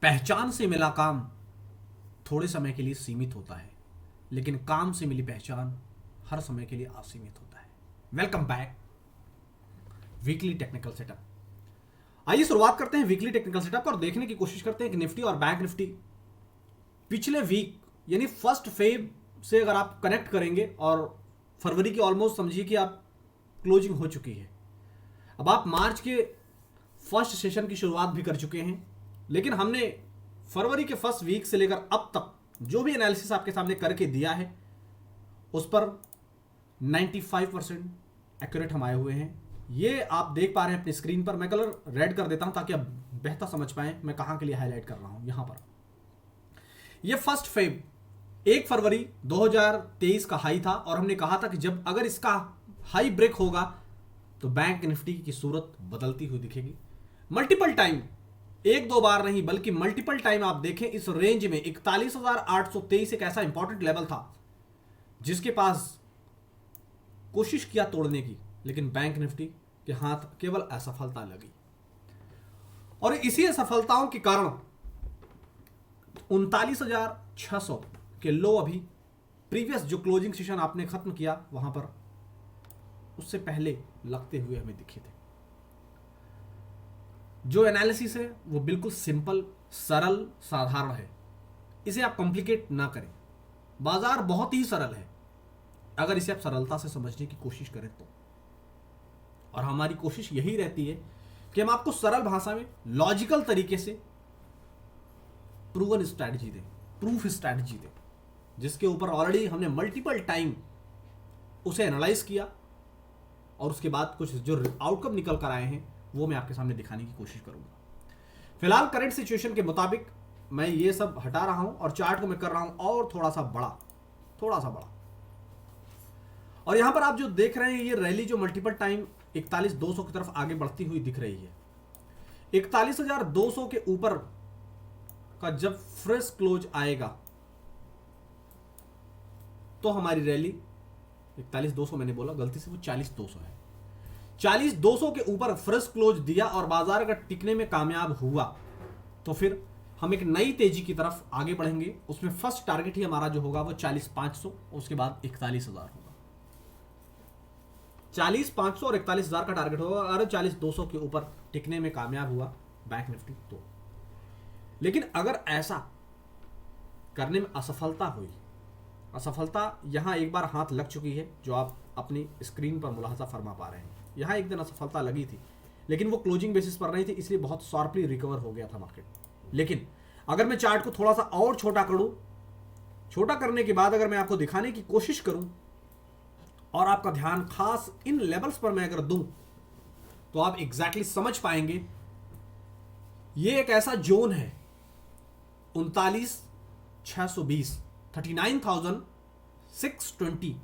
पहचान से मिला काम थोड़े समय के लिए सीमित होता है, लेकिन काम से मिली पहचान हर समय के लिए असीमित होता है। Welcome back weekly technical setup. आइए शुरुआत करते हैं वीकली टेक्निकल सेटअप और देखने की कोशिश करते हैं कि निफ्टी और बैंक निफ्टी पिछले वीक यानी फर्स्ट फेब से अगर आप कनेक्ट करेंगे और फरवरी की ऑलमोस्ट समझिए कि आप क्लोजिंग हो चुकी है। अब आप मार्च के फर्स्ट सेशन की शुरुआत भी कर चुके हैं, लेकिन हमने फरवरी के फर्स्ट वीक से लेकर अब तक जो भी एनालिसिस आपके सामने करके दिया है उस पर 95% एक्यूरेट हम आए हुए हैं। ये आप देख पा रहे हैं अपनी स्क्रीन पर। मैं कलर रेड कर देता हूं ताकि आप बेहतर समझ पाएं मैं कहां के लिए हाईलाइट कर रहा हूं। यहां पर ये फर्स्ट फेब 1 फरवरी 2023 का हाई था और हमने कहा था कि जब अगर इसका हाई ब्रेक होगा तो बैंक निफ्टी की सूरत बदलती हुई दिखेगी। मल्टीपल टाइम, एक दो बार नहीं बल्कि मल्टीपल टाइम आप देखें इस रेंज में 41,823 एक ऐसा इंपॉर्टेंट लेवल था जिसके पास कोशिश किया तोड़ने की, लेकिन बैंक निफ्टी के हाथ केवल असफलता लगी। और इसी असफलताओं के कारण 39,600 के लो अभी प्रीवियस जो क्लोजिंग सेशन आपने खत्म किया वहां पर उससे पहले लगते हुए हमें दिखे थे। जो एनालिसिस है वो बिल्कुल सिंपल, सरल, साधारण है। इसे आप कॉम्प्लिकेट ना करें। बाजार बहुत ही सरल है अगर इसे आप सरलता से समझने की कोशिश करें तो। और हमारी कोशिश यही रहती है कि हम आपको सरल भाषा में लॉजिकल तरीके से प्रूवन स्ट्रैटेजी दें, प्रूफ स्ट्रैटेजी दें, जिसके ऊपर ऑलरेडी हमने मल्टीपल टाइम उसे एनालाइज किया और उसके बाद कुछ जो आउटकम निकल कर आए हैं वो मैं आपके सामने दिखाने की कोशिश करूंगा। फिलहाल करंट सिचुएशन के मुताबिक मैं ये सब हटा रहा हूं और चार्ट को मैं कर रहा हूं और थोड़ा सा बड़ा। और यहां पर आप जो देख रहे हैं ये रैली जो मल्टीपल टाइम 41,200 की तरफ आगे बढ़ती हुई दिख रही है। 41,200 के ऊपर का जब फ्रेश क्लोज आएगा तो हमारी रैली 41,200 मैंने बोला गलती से, वो 40,200 है। 40,200 के ऊपर फ्रेश क्लोज दिया और बाजार अगर टिकने में कामयाब हुआ तो फिर हम एक नई तेजी की तरफ आगे बढ़ेंगे। उसमें फर्स्ट टारगेट ही हमारा जो होगा वो 40,500, उसके बाद 41,000 होगा। 40,500 और 41,000 का टारगेट होगा अगर 40,200 के ऊपर टिकने में कामयाब हुआ बैंक निफ्टी तो। लेकिन अगर ऐसा करने में असफलता हुई, असफलता यहां एक बार हाथ लग चुकी है जो आप अपनी स्क्रीन पर मुलाहजा फरमा पा रहे हैं। यहां एक दिन असफलता लगी थी लेकिन वो क्लोजिंग बेसिस पर नहीं थी, इसलिए बहुत शार्पली रिकवर हो गया था मार्केट। लेकिन अगर मैं चार्ट को थोड़ा सा और छोटा करूं, छोटा करने के बाद अगर मैं आपको दिखाने की कोशिश करूं और आपका ध्यान खास इन लेवल्स पर मैं अगर दूं तो आप एग्जैक्टली समझ पाएंगे। ये एक ऐसा जोन है 39,620, 39,620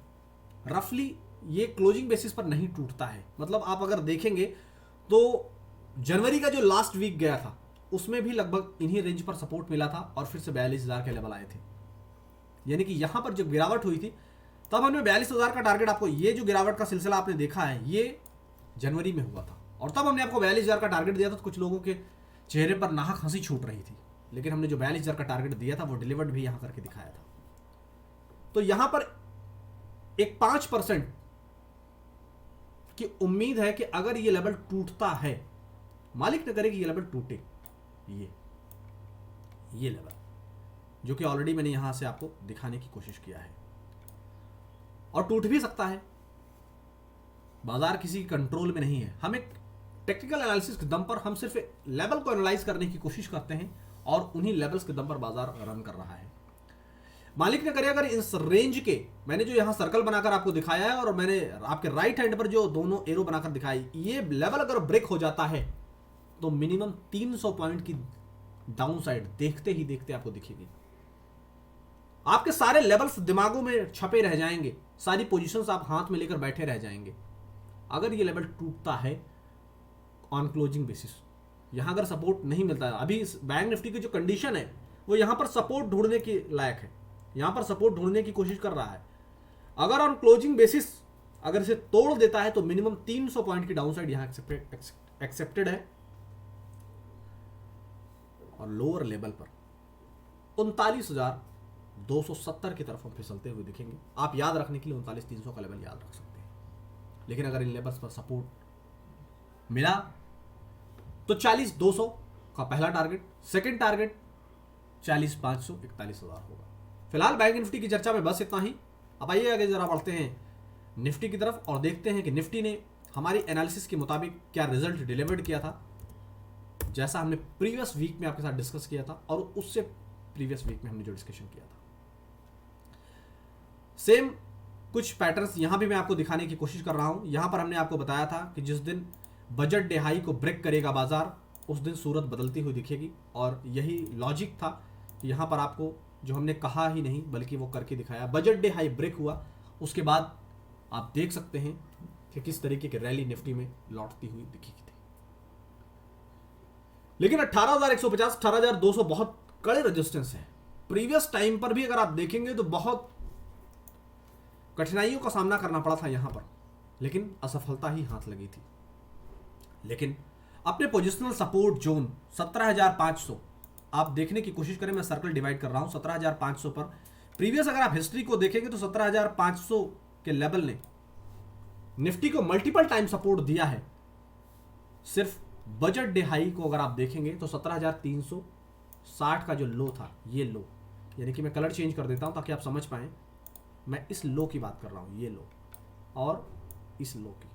रफली। ये क्लोजिंग बेसिस पर नहीं टूटता है। मतलब आप अगर देखेंगे तो जनवरी का जो लास्ट वीक गया था उसमें भी लगभग इन्हीं रेंज पर सपोर्ट मिला था और फिर से 42,000 के लेवल आए थे। यानी कि यहां पर जब गिरावट हुई थी तब हमने 42,000 का टारगेट, आपको ये जो गिरावट का सिलसिला आपने देखा है ये जनवरी में हुआ था और तब हमने आपको 42,000 का टारगेट दिया था। तो कुछ लोगों के चेहरे पर नाहक हंसी छूट रही थी, लेकिन हमने जो 42,000 का टारगेट दिया था वो डिलीवर्ड भी यहां करके दिखाया था। तो यहां पर एक 5% की उम्मीद है कि अगर ये लेवल टूटता है, मालिक न करे कि ये लेवल टूटे, ये लेवल जो कि ऑलरेडी मैंने यहां से आपको दिखाने की कोशिश किया है, और टूट भी सकता है। बाजार किसी कंट्रोल में नहीं है। हम एक टेक्निकल एनालिसिस के दम पर हम सिर्फ लेवल को एनालाइज करने की कोशिश करते हैं और उन्हीं लेवल्स के दम पर बाजार रन कर रहा है। मालिक ने करे अगर इस रेंज के, मैंने जो यहां सर्कल बनाकर आपको दिखाया है और मैंने आपके राइट हैंड पर जो दोनों एरो बनाकर दिखाई, ये लेवल अगर ब्रेक हो जाता है तो मिनिमम 300 पॉइंट की डाउन साइड देखते ही देखते आपको दिखेगी। आपके सारे लेवल्स दिमागों में छपे रह जाएंगे, सारी पोजीशंस आप हाथ में लेकर बैठे रह जाएंगे। अगर ये लेवल टूटता है ऑन क्लोजिंग बेसिस, यहां अगर सपोर्ट नहीं मिलता है, अभी इस बैंक निफ्टी की जो कंडीशन है वो यहां पर सपोर्ट ढूंढने के लायक है, यहां पर सपोर्ट ढूंढने की कोशिश कर रहा है। अगर ऑन क्लोजिंग बेसिस अगर इसे तोड़ देता है तो मिनिमम 300 पॉइंट की डाउन साइड यहां एक्सेप्टेड है और लोअर लेवल पर 39,270 की तरफ हम फिसलते हुए दिखेंगे। आप याद रखने के लिए 39,300 का लेवल याद रख सकते हैं, लेकिन अगर इन लेवल्स पर सपोर्ट मिला तो 40,200 का पहला टारगेट, सेकंड टारगेट 40,500 41,000 होगा। फिलहाल बैंक निफ्टी की चर्चा में बस इतना ही। अब आइए आगे जरा बढ़ते हैं निफ्टी की तरफ और देखते हैं कि निफ्टी ने हमारी एनालिसिस के मुताबिक क्या रिजल्ट डिलीवर्ड किया था, जैसा हमने प्रीवियस वीक में आपके साथ डिस्कस किया था और उससे प्रीवियस वीक में हमने जो डिस्कशन किया था। सेम कुछ पैटर्न्स यहां भी मैं आपको दिखाने की कोशिश कर रहा हूं। यहां पर हमने आपको बताया था कि जिस दिन बजट डे हाई को ब्रेक करेगा बाजार, उस दिन सूरत बदलती हुई दिखेगी, और यही लॉजिक था कि यहां पर आपको जो हमने कहा ही नहीं बल्कि वो करके दिखाया। बजट डे हाई ब्रेक हुआ, उसके बाद आप देख सकते हैं कि किस तरीके की रैली निफ्टी में लौटती हुई दिखी थी। लेकिन 18,150 18,200 बहुत कड़े रेजिस्टेंस है। प्रीवियस टाइम पर भी अगर आप देखेंगे तो बहुत कठिनाइयों का सामना करना पड़ा था यहां पर, लेकिन असफलता ही हाथ लगी थी। लेकिन अपने पोजिशनल सपोर्ट जोन 17,500 आप देखने की कोशिश करें, मैं सर्कल डिवाइड कर रहा हूं 17,500 पर। प्रीवियस अगर आप हिस्ट्री को देखेंगे तो 17,500 के लेवल ने निफ्टी को मल्टीपल टाइम सपोर्ट दिया है। सिर्फ बजट डे हाई को अगर आप देखेंगे तो 17,360 का जो लो था, ये लो, यानी कि मैं कलर चेंज कर देता हूं ताकि आप समझ पाएं, मैं इस लो की बात कर रहा हूं, ये लो और इस लो की।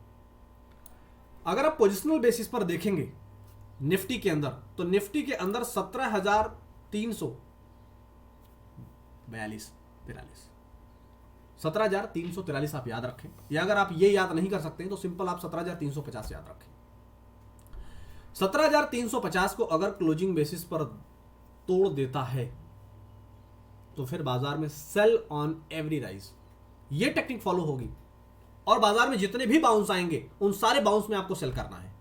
अगर आप पोजिशनल बेसिस पर देखेंगे निफ्टी के अंदर, तो निफ्टी के अंदर 17,342 17,343 आप याद रखें, या अगर आप ये याद नहीं कर सकते हैं तो सिंपल आप 17,350 याद रखें। 17,350 को अगर क्लोजिंग बेसिस पर तोड़ देता है तो फिर बाजार में सेल ऑन एवरी राइज ये टेक्निक फॉलो होगी, और बाजार में जितने भी बाउंस आएंगे उन सारे बाउंस में आपको सेल करना है,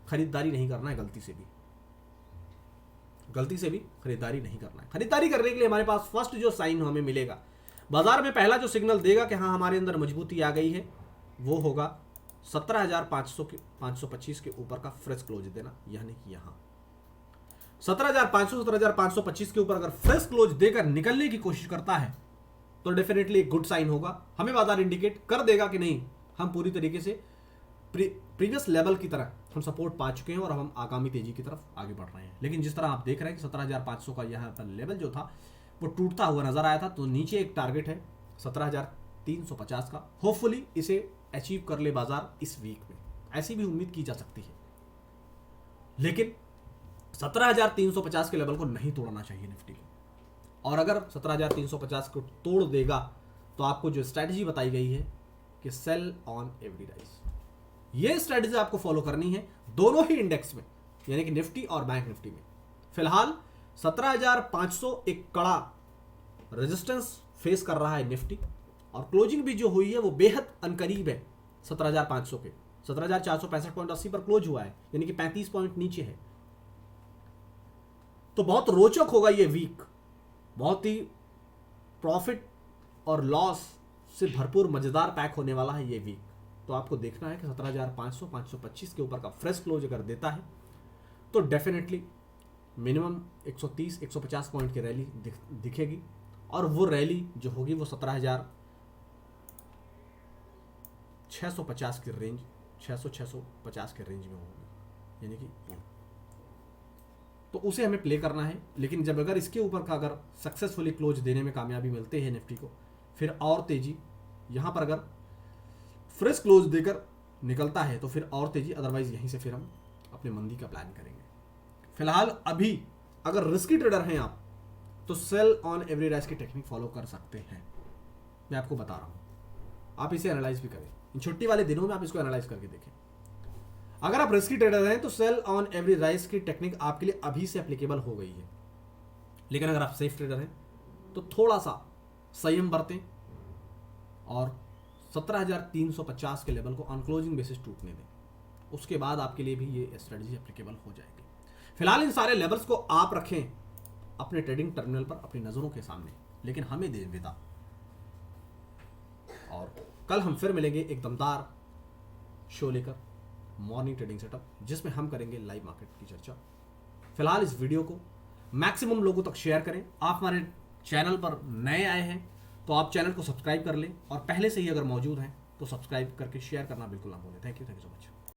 खरीदारी नहीं करना है। गलती से भी खरीदारी नहीं करना है। खरीदारी करने के लिए हमारे पास फर्स्ट जो साइन हमें मिलेगा बाजार में, पहला जो सिग्नल देगा कि हाँ हमारे अंदर मजबूती आ गई है, वो होगा 17,525 के ऊपर का फ्रेश क्लोज देना, यानी कि यहां 17,500 17,525 के ऊपर अगर फ्रेश क्लोज देकर निकलने की कोशिश करता है तो डेफिनेटली एक गुड साइन होगा। हमें बाजार इंडिकेट कर देगा कि नहीं, हम पूरी तरीके से प्रीवियस लेवल की तरह हम सपोर्ट पा चुके हैं और हम आगामी तेजी की तरफ आगे बढ़ रहे हैं। लेकिन जिस तरह आप देख रहे हैं कि 17,500 का यहाँ पर लेवल जो था वो टूटता हुआ नजर आया था, तो नीचे एक टारगेट है 17,350 का। होपफुली इसे अचीव कर ले बाजार इस वीक में, ऐसी भी उम्मीद की जा सकती है। लेकिन 17,350 के लेवल को नहीं तोड़ना चाहिए निफ्टी को, और अगर 17,350 को तोड़ देगा तो आपको जो स्ट्रैटेजी बताई गई है कि सेल ऑन एवरी राइज, ये स्ट्रैटेजी आपको फॉलो करनी है दोनों ही इंडेक्स में, यानी कि निफ्टी और बैंक निफ्टी में। फिलहाल 17,500 एक कड़ा रेजिस्टेंस फेस कर रहा है निफ्टी, और क्लोजिंग भी जो हुई है वो बेहद अनकरीब है 17,500 के। 17,465.80 पर क्लोज हुआ है, यानी कि 35 पॉइंट नीचे है। तो बहुत रोचक होगा ये वीक, बहुत ही प्रॉफिट और लॉस से भरपूर मजेदार पैक होने वाला है ये वीक। तो आपको देखना है कि 17,500 525 के ऊपर का फ्रेश क्लोज अगर देता है तो डेफिनेटली मिनिमम 130-150 पॉइंट की रैली दिखेगी, और वो रैली जो होगी वो 17,650 की रेंज, 600-650 के रेंज में होगी, यानी कि तो उसे हमें प्ले करना है। लेकिन जब अगर इसके ऊपर का अगर सक्सेसफुली क्लोज देने में कामयाबी मिलते हैं निफ्टी को, फिर और तेजी, यहां पर अगर फ्रेश क्लोज देकर निकलता है तो फिर और तेजी, अदरवाइज यहीं से फिर हम अपने मंदी का प्लान करेंगे। फिलहाल अभी अगर रिस्की ट्रेडर हैं आप तो सेल ऑन एवरी राइज की टेक्निक फॉलो कर सकते हैं, मैं आपको बता रहा हूं। आप इसे एनालाइज भी करें, इन छुट्टी वाले दिनों में आप इसको एनालाइज करके देखें। अगर आप रिस्की ट्रेडर हैं तो सेल ऑन एवरी राइज की टेक्निक आपके लिए अभी से एप्लीकेबल हो गई है। लेकिन अगर आप सेफ ट्रेडर हैं तो थोड़ा सा संयम बरतें और 17,350 के लेवल को ऑन क्लोजिंग बेसिस टूटने दें, उसके बाद आपके लिए भी ये स्ट्रेटजी एप्लीकेबल हो जाएगी। फिलहाल इन सारे लेवल्स को आप रखें अपने ट्रेडिंग टर्मिनल पर अपनी नजरों के सामने, लेकिन हमें दें विदा, और कल हम फिर मिलेंगे एक दमदार शो लेकर, मॉर्निंग ट्रेडिंग सेटअप, जिसमें हम करेंगे लाइव मार्केट की चर्चा। फिलहाल इस वीडियो को मैक्सिमम लोगों तक शेयर करें। आप हमारे चैनल पर नए आए हैं तो आप चैनल को सब्सक्राइब कर लें, और पहले से ही अगर मौजूद हैं तो सब्सक्राइब करके शेयर करना बिल्कुल ना भूलें। Thank you so much.